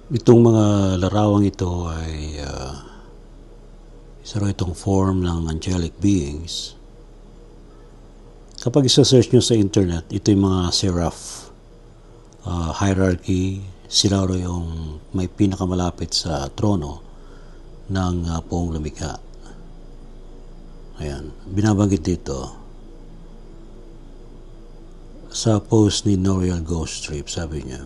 Itong mga larawang ito ay isa raw itong form ng angelic beings. Kapag isa-search nyo sa internet, ito yung mga seraph hierarchy. Sila raw yung may pinakamalapit sa trono ng poong lumikha. Ayan, binabanggit dito sa post ni Noriel Ghost Trip. Sabi niya,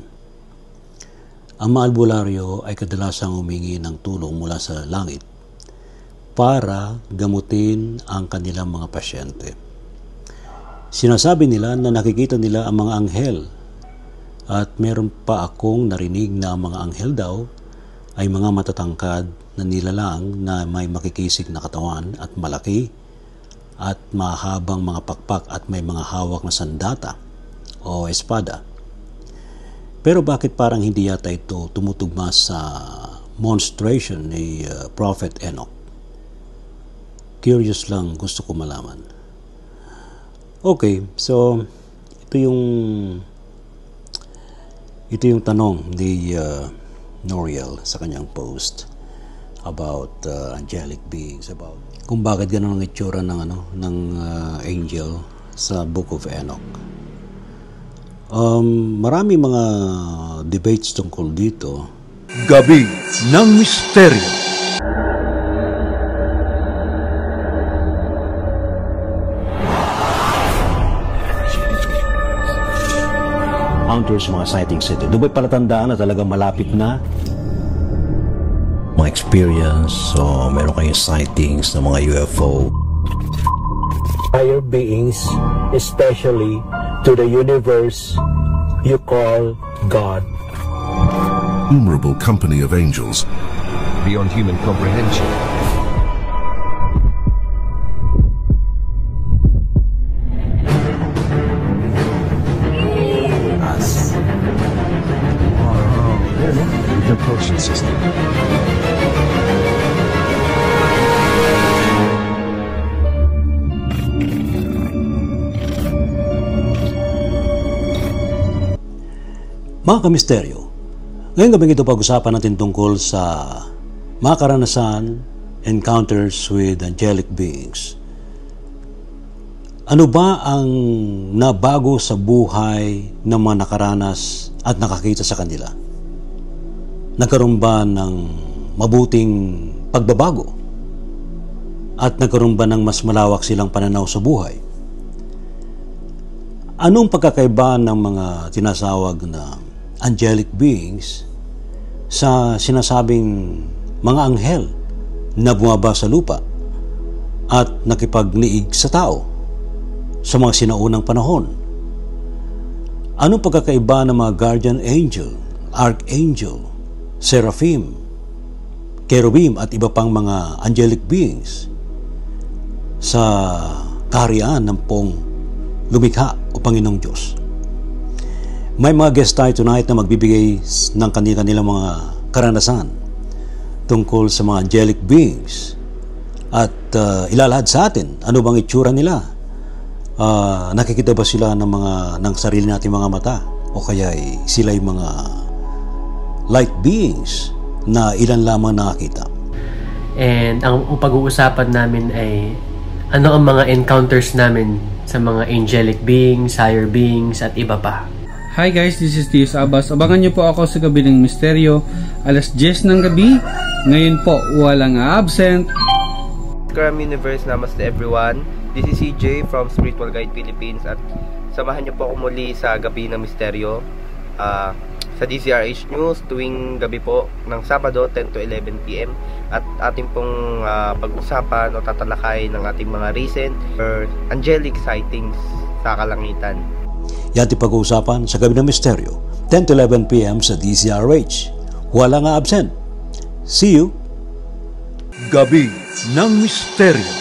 ang mga albularyo ay kadalasang humingi ng tulong mula sa langit para gamutin ang kanilang mga pasyente. Sinasabi nila na nakikita nila ang mga anghel, at meron pa akong narinig na ang mga anghel daw ay mga matatangkad na nilalang na may makikisig na katawan at malaki at mahabang mga pakpak at may mga hawak na sandata o espada. Pero bakit parang hindi yata ito tumutugma sa monstration ni Prophet Enoch? Curious lang, gusto ko malaman. Okay, so ito yung tanong ni Noriel sa kanyang post about angelic beings, about kung bakit ganun ang itsura ng angel sa Book of Enoch. Marami mga debates tungkol dito. Gabi ng Misteryo. Encounters, mga sightings ito. Doon ba'y palatandaan na talagang malapit na? Mga experience, so meron kayong sightings ng mga UFO. Higher beings, especially to the universe you call God. Innumerable company of angels beyond human comprehension. Us. The propulsion system. Mga kamisteryo, ngayong gabi ito pag-usapan natin tungkol sa mga karanasan, encounters with angelic beings. Ano ba ang nabago sa buhay ng mga nakaranas at nakakita sa kanila? Nagkaroon ba ng mabuting pagbabago? At nagkaroon ba ng mas malawak silang pananaw sa buhay? Anong pagkakaiba ng mga tinasawag na angelic beings sa sinasabing mga anghel na bumaba sa lupa at nakipagniig sa tao sa mga sinaunang panahon? Anong pagkakaiba ng mga guardian angel, archangel, seraphim, cherubim at iba pang mga angelic beings sa kaharian ng pong lumikha o Panginoong Diyos? May mga guest tayo tonight na magbibigay ng kanilang mga karanasan tungkol sa mga angelic beings at ilalahad sa atin ano bang itsura nila. Nakikita ba sila ng sarili nating mga mata, o kaya sila yung mga light beings na ilan lamang nakakita? And ang pag-uusapan namin ay ano ang mga encounters namin sa mga angelic beings, higher beings at iba pa. Hi guys, this is Tius Abbas. Abangan niyo po ako sa Gabi ng Misteryo, alas 10 ng gabi. Ngayon po, walang absent. Scrum Universe, namaste everyone. This is CJ from Spiritual Guide Philippines at samahan niyo po ako muli sa Gabi ng Misteryo sa DZRH News tuwing gabi po ng Sabado 10 to 11 PM at ating pong pag-usapan o tatalakay ng ating mga recent or angelic sightings sa kalangitan. Yan ating pag-uusapan sa Gabi ng Misteryo 10 to 11 PM sa DZRH. Wala nga absent. See you! Gabi ng Misteryo.